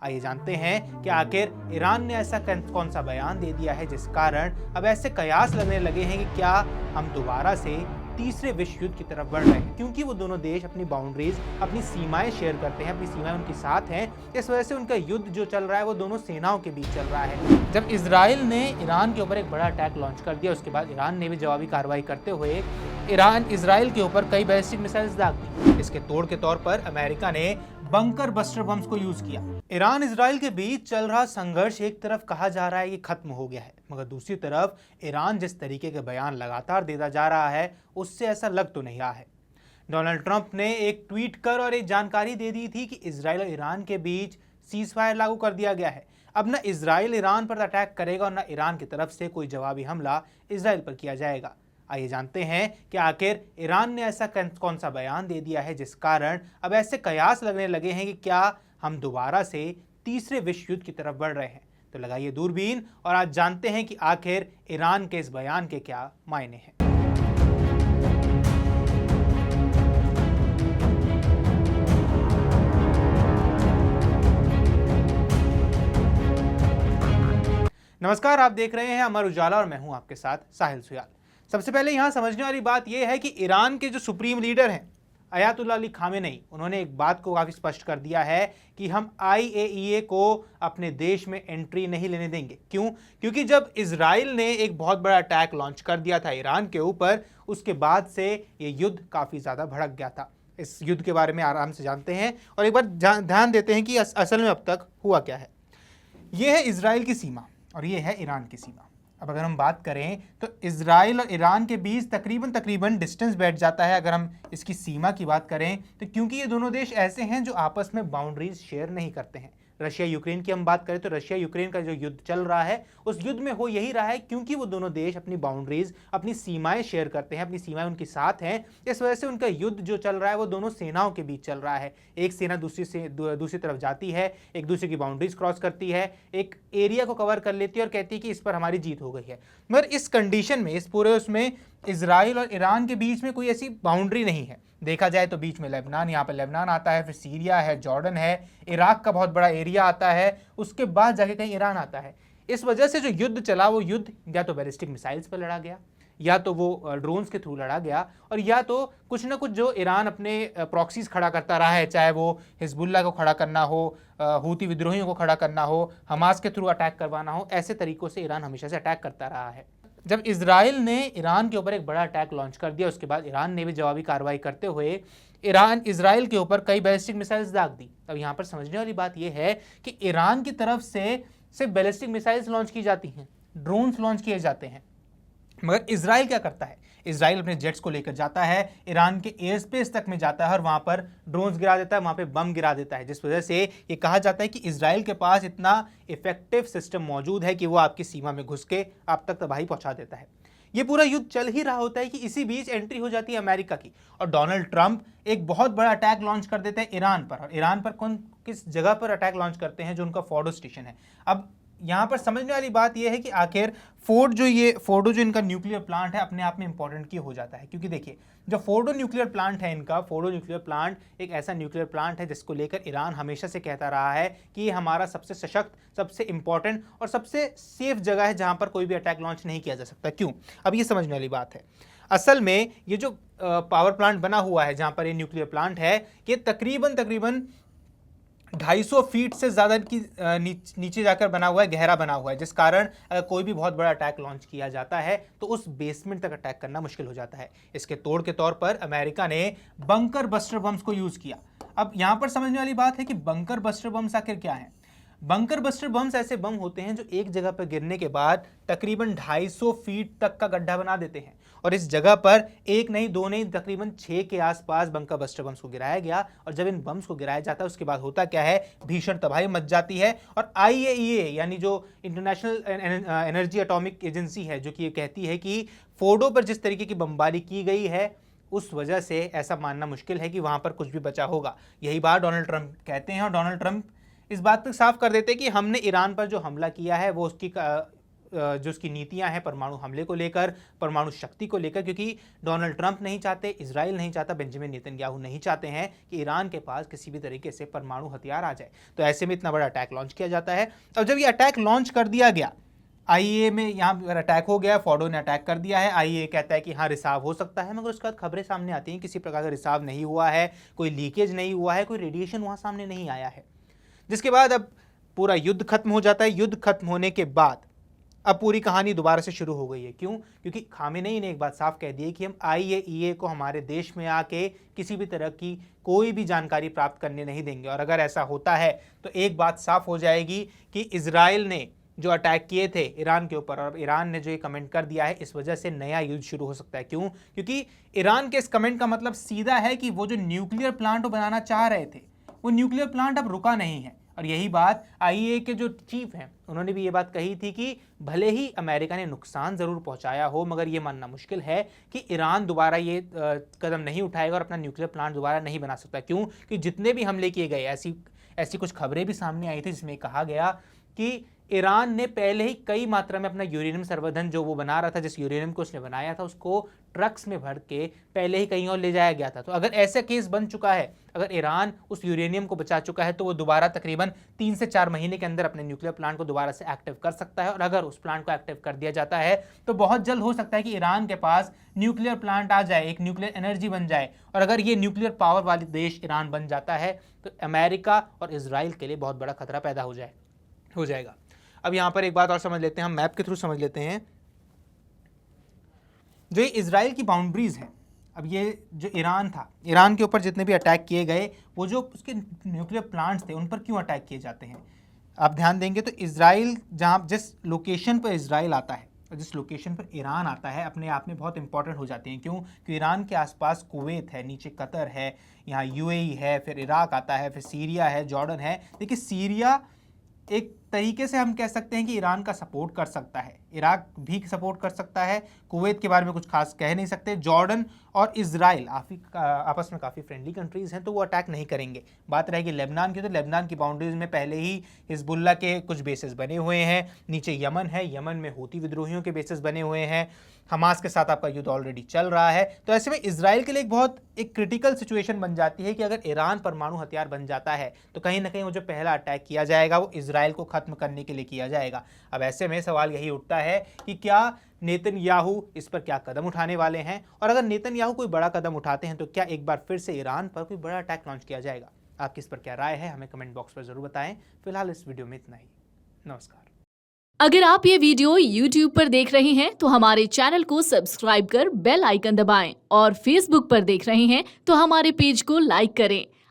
आइए जानते हैं कि आखिर ईरान ने ऐसा कौन सा बयान दे दिया है जिस कारण अब ऐसे कयास लगने लगे हैं कि क्या हम दोबारा से तीसरे विश्व युद्ध की तरफ बढ़ रहे हैं, क्योंकि वो दोनों देश अपनी बाउंड्रीज, अपनी सीमाएं शेयर करते हैं, अपनी सीमाएं उनके साथ हैं। इस वजह से उनका युद्ध जो चल रहा है वो दोनों सेनाओं के बीच चल रहा है। जब इजराइल ने ईरान के ऊपर एक बड़ा अटैक लॉन्च कर दिया, उसके बाद ईरान ने भी जवाबी कार्रवाई करते हुए इजराइल के ऊपर कई बैलिस्टिक मिसाइल्स दाग दी। इसके तोड़ के तौर पर अमेरिका ने बंकर बस्टर बम्स को यूज किया। ईरान इजराइल के बीच चल रहा संघर्ष एक तरफ कहा जा रहा है कि खत्म हो गया है, मगर दूसरी तरफ ईरान जिस तरीके के बयान लगातार देता जा रहा है उससे ऐसा लग तो नहीं रहा है। डोनाल्ड ट्रंप ने एक ट्वीट कर और एक जानकारी दे दी थी कि इजराइल और ईरान के बीच सीज फायर लागू कर दिया गया है। अब न इजराइल ईरान पर अटैक करेगा और न ईरान की तरफ से कोई जवाबी हमला इजराइल पर किया जाएगा। आइए जानते हैं कि आखिर ईरान ने ऐसा कौन सा बयान दे दिया है जिस कारण अब ऐसे कयास लगने लगे हैं कि क्या हम दोबारा से तीसरे विश्व युद्ध की तरफ बढ़ रहे हैं। तो लगाइए दूरबीन और आज जानते हैं कि आखिर ईरान के इस बयान के क्या मायने हैं। नमस्कार, आप देख रहे हैं अमर उजाला और मैं हूं आपके साथ साहिल सुयाल। सबसे पहले यहां समझने वाली बात यह है कि ईरान के जो सुप्रीम लीडर हैं अयातुल्लाह अली खामेनेई, उन्होंने एक बात को काफ़ी स्पष्ट कर दिया है कि हम IAEA को अपने देश में एंट्री नहीं लेने देंगे। क्यों? क्योंकि जब इजराइल ने एक बहुत बड़ा अटैक लॉन्च कर दिया था ईरान के ऊपर, उसके बाद से ये युद्ध काफ़ी ज़्यादा भड़क गया था। इस युद्ध के बारे में आराम से जानते हैं और एक बार ध्यान देते हैं कि असल में अब तक हुआ क्या है। ये है इजराइल की सीमा और ये है ईरान की सीमा। अब अगर हम बात करें तो इजराइल और ईरान के बीच तकरीबन डिस्टेंस बैठ जाता है। अगर हम इसकी सीमा की बात करें तो क्योंकि ये दोनों देश ऐसे हैं जो आपस में बाउंड्रीज शेयर नहीं करते हैं। रशिया यूक्रेन की हम बात करें तो रशिया यूक्रेन का जो युद्ध चल रहा है उस युद्ध में हो यही रहा है क्योंकि वो दोनों देश अपनी बाउंड्रीज, अपनी सीमाएं शेयर करते हैं, अपनी सीमाएं उनके साथ हैं। इस वजह से उनका युद्ध जो चल रहा है वो दोनों सेनाओं के बीच चल रहा है। एक सेना दूसरी तरफ जाती है, एक दूसरे की बाउंड्रीज क्रॉस करती है, एक एरिया को कवर कर लेती है और कहती है कि इस पर हमारी जीत हो गई है। मगर इस कंडीशन में, इस पूरे उसमें इजराइल और ईरान के बीच में कोई ऐसी बाउंड्री नहीं है। देखा जाए तो बीच में लेबनान, यहाँ पर लेबनान आता है, फिर सीरिया है, जॉर्डन है, इराक का बहुत बड़ा एरिया आता है, उसके बाद जाके कहीं ईरान आता है। इस वजह से जो युद्ध चला वो युद्ध या तो बैलिस्टिक मिसाइल्स पर लड़ा गया, या तो वो ड्रोन्स के थ्रू लड़ा गया, और या तो कुछ ना कुछ जो ईरान अपने प्रॉक्सीज खड़ा करता रहा है, चाहे वो हिजबुल्लाह को खड़ा करना हो, हूती विद्रोहियों को खड़ा करना हो, हमास के थ्रू अटैक करवाना हो, ऐसे तरीकों से ईरान हमेशा से अटैक करता रहा है। जब इजराइल ने ईरान के ऊपर एक बड़ा अटैक लॉन्च कर दिया, उसके बाद ईरान ने भी जवाबी कार्रवाई करते हुए इजराइल के ऊपर कई बैलिस्टिक मिसाइल्स दाग दी। अब यहाँ पर समझने वाली बात यह है कि ईरान की तरफ से सिर्फ बैलिस्टिक मिसाइल्स लॉन्च की जाती हैं, ड्रोन्स लॉन्च किए जाते हैं, मगर इजराइल क्या करता है? इजराइल अपने जेट्स को लेकर जाता है, ईरान के एयर स्पेस तक में जाता है और वहां पर ड्रोन्स गिरा देता है, वहां पे बम गिरा देता है, जिस वजह से ये कहा जाता है कि इजराइल के पास इतना इफेक्टिव सिस्टम मौजूद है कि वो आपकी सीमा में घुस के आप तक तबाही पहुंचा देता है। ये पूरा युद्ध चल ही रहा होता है कि इसी बीच एंट्री हो जाती है अमेरिका की और डोनाल्ड ट्रंप एक बहुत बड़ा अटैक लॉन्च कर देते हैं ईरान पर। और ईरान पर किस जगह पर अटैक लॉन्च करते हैं? जो उनका फोर्डो स्टेशन है। अब यहाँ पर समझने वाली बात यह है कि आखिर फोर्डो जो इनका न्यूक्लियर प्लांट है अपने आप में इंपॉर्टेंट क्यों हो जाता है? क्योंकि देखिए, जो फोर्डो न्यूक्लियर प्लांट है इनका, फोर्डो न्यूक्लियर प्लांट एक ऐसा न्यूक्लियर प्लांट है जिसको लेकर ईरान हमेशा से कहता रहा है कि ये हमारा सबसे सशक्त, सबसे इंपॉर्टेंट और सबसे सेफ जगह है जहाँ पर कोई भी अटैक लॉन्च नहीं किया जा सकता। क्यों? अब ये समझने वाली बात है। असल में ये जो पावर प्लांट बना हुआ है जहाँ पर ये न्यूक्लियर प्लांट है, ये तकरीबन 250 फीट से ज़्यादा की नीचे जाकर बना हुआ है, गहरा बना हुआ है, जिस कारण अगर कोई भी बहुत बड़ा अटैक लॉन्च किया जाता है तो उस बेसमेंट तक अटैक करना मुश्किल हो जाता है। इसके तोड़ के तौर पर अमेरिका ने बंकर बस्टर बम्स को यूज़ किया। अब यहाँ पर समझने वाली बात है कि बंकर बस्टर बम्स आखिर क्या है? बंकर बस्टर बम्स ऐसे बम होते हैं जो एक जगह पर गिरने के बाद तकरीबन 250 फीट तक का गड्ढा बना देते हैं और इस जगह पर एक नहीं, दो नहीं, तकरीबन 6 के आसपास बंकर बस्टर बम्स को गिराया गया। और जब इन बम्स को गिराया जाता है उसके बाद होता क्या है? भीषण तबाही मच जाती है। और IAEA यानी जो इंटरनेशनल एनर्जी एटॉमिक एजेंसी है, जो कि ये कहती है कि फोर्डो पर जिस तरीके की बमबारी की गई है उस वजह से ऐसा मानना मुश्किल है कि वहां पर कुछ भी बचा होगा। यही बात डोनाल्ड ट्रंप कहते हैं और डोनाल्ड ट्रंप इस बात पर साफ कर देते हैं कि हमने ईरान पर जो हमला किया है वो उसकी जो उसकी नीतियां हैं परमाणु हमले को लेकर, परमाणु शक्ति को लेकर, क्योंकि डोनाल्ड ट्रंप नहीं चाहते, इजराइल नहीं चाहता, बेंजामिन नेतन्याहू नहीं चाहते हैं कि ईरान के पास किसी भी तरीके से परमाणु हथियार आ जाए। तो ऐसे में इतना बड़ा अटैक लॉन्च किया जाता है। और जब ये अटैक लॉन्च कर दिया गया, आईएए में यहाँ पर अटैक हो गया, फॉर्डो ने अटैक कर दिया है, आईएए कहता है कि हाँ रिसाव हो सकता है, मगर उसके बाद खबरें सामने आती हैं किसी प्रकार का रिसाव नहीं हुआ है, कोई लीकेज नहीं हुआ है, कोई रेडिएशन वहाँ सामने नहीं आया है। जिसके बाद अब पूरा युद्ध खत्म हो जाता है। युद्ध खत्म होने के बाद अब पूरी कहानी दोबारा से शुरू हो गई है। क्यों? क्योंकि खामेनेई ने एक बात साफ कह दी है कि हम आईएईए को हमारे देश में आके किसी भी तरह की कोई भी जानकारी प्राप्त करने नहीं देंगे। और अगर ऐसा होता है तो एक बात साफ हो जाएगी कि इजराइल ने जो अटैक किए थे ईरान के ऊपर, और ईरान ने जो ये कमेंट कर दिया है, इस वजह से नया युद्ध शुरू हो सकता है। क्यों? क्योंकि ईरान के इस कमेंट का मतलब सीधा है कि वो जो न्यूक्लियर प्लांट वो बनाना चाह रहे थे, वो न्यूक्लियर प्लांट अब रुका नहीं है। और यही बात आईएए के जो चीफ हैं उन्होंने भी ये बात कही थी कि भले ही अमेरिका ने नुकसान ज़रूर पहुंचाया हो, मगर ये मानना मुश्किल है कि ईरान दोबारा ये कदम नहीं उठाएगा और अपना न्यूक्लियर प्लांट दोबारा नहीं बना सकता। क्यों? कि जितने भी हमले किए गए, ऐसी कुछ खबरें भी सामने आई थी जिसमें कहा गया कि ईरान ने पहले ही कई मात्रा में अपना यूरेनियम संवर्धन जो वो बना रहा था, जिस यूरेनियम को उसने बनाया था, उसको ट्रक्स में भर के पहले ही कहीं और ले जाया गया था। तो अगर ऐसा केस बन चुका है, अगर ईरान उस यूरेनियम को बचा चुका है, तो वो दोबारा तकरीबन 3 से 4 महीने के अंदर अपने न्यूक्लियर प्लांट को दोबारा से एक्टिव कर सकता है। और अगर उस प्लांट को एक्टिव कर दिया जाता है तो बहुत जल्द हो सकता है कि ईरान के पास न्यूक्लियर प्लांट आ जाए, एक न्यूक्लियर एनर्जी बन जाए। और अगर ये न्यूक्लियर पावर वाली देश ईरान बन जाता है तो अमेरिका और इजराइल के लिए बहुत बड़ा खतरा पैदा हो जाएगा। अब यहाँ पर एक बात और समझ लेते हैं, हम मैप के थ्रू समझ लेते हैं। जो ये इजराइल की बाउंड्रीज है, अब ये जो ईरान था, ईरान के ऊपर जितने भी अटैक किए गए, वो जो उसके न्यूक्लियर प्लांट्स थे उन पर क्यों अटैक किए जाते हैं, आप ध्यान देंगे तो इजराइल जिस लोकेशन पर इजराइल आता है और जिस लोकेशन पर ईरान आता है, अपने आप में बहुत इंपॉर्टेंट हो जाती हैं। क्यों? क्योंकि ईरान के आसपास कुवैत है, नीचे कतर है, यहाँ यूएई है, फिर इराक आता है, फिर सीरिया है, जॉर्डन है। देखिए सीरिया एक तरीके से हम कह सकते हैं कि ईरान का सपोर्ट कर सकता है, इराक भी सपोर्ट कर सकता है, कुवैत के बारे में कुछ खास कह नहीं सकते। जॉर्डन और इजराइल आपस में काफ़ी फ्रेंडली कंट्रीज़ हैं, तो वो अटैक नहीं करेंगे। बात रहेगी लेबनान की, तो लेबनान की बाउंड्रीज में पहले ही हिजबुल्ला के कुछ बेसेस बने हुए हैं, नीचे यमन है, यमन में हूती विद्रोहियों के बेसेस बने हुए हैं, हमास के साथ आपका युद्ध ऑलरेडी चल रहा है। तो ऐसे में इजराइल के लिए एक क्रिटिकल सिचुएशन बन जाती है कि अगर ईरान परमाणु हथियार बन जाता है तो कहीं ना कहीं वो जो पहला अटैक किया जाएगा वो इजराइल को खत्म करने के लिए किया जाएगा। अब ऐसे में सवाल यही उठता है कि क्या नेतन्याहू इस पर क्या कदम उठाने वाले हैं, और अगर नेतन्याहू कोई बड़ा कदम उठाते हैं तो क्या एक बार फिर से ईरान पर कोई बड़ा अटैक लॉन्च किया जाएगा? आपकी इस पर क्या राय है, हमें कमेंट बॉक्स पर जरूर बताएं। फिलहाल इस वीडियो में इतना ही। नमस्कार। अगर आप ये वीडियो YouTube पर देख रहे हैं तो हमारे चैनल को सब्सक्राइब कर बेल आइकन दबाएं, और Facebook पर देख रहे हैं तो हमारे पेज को लाइक करें।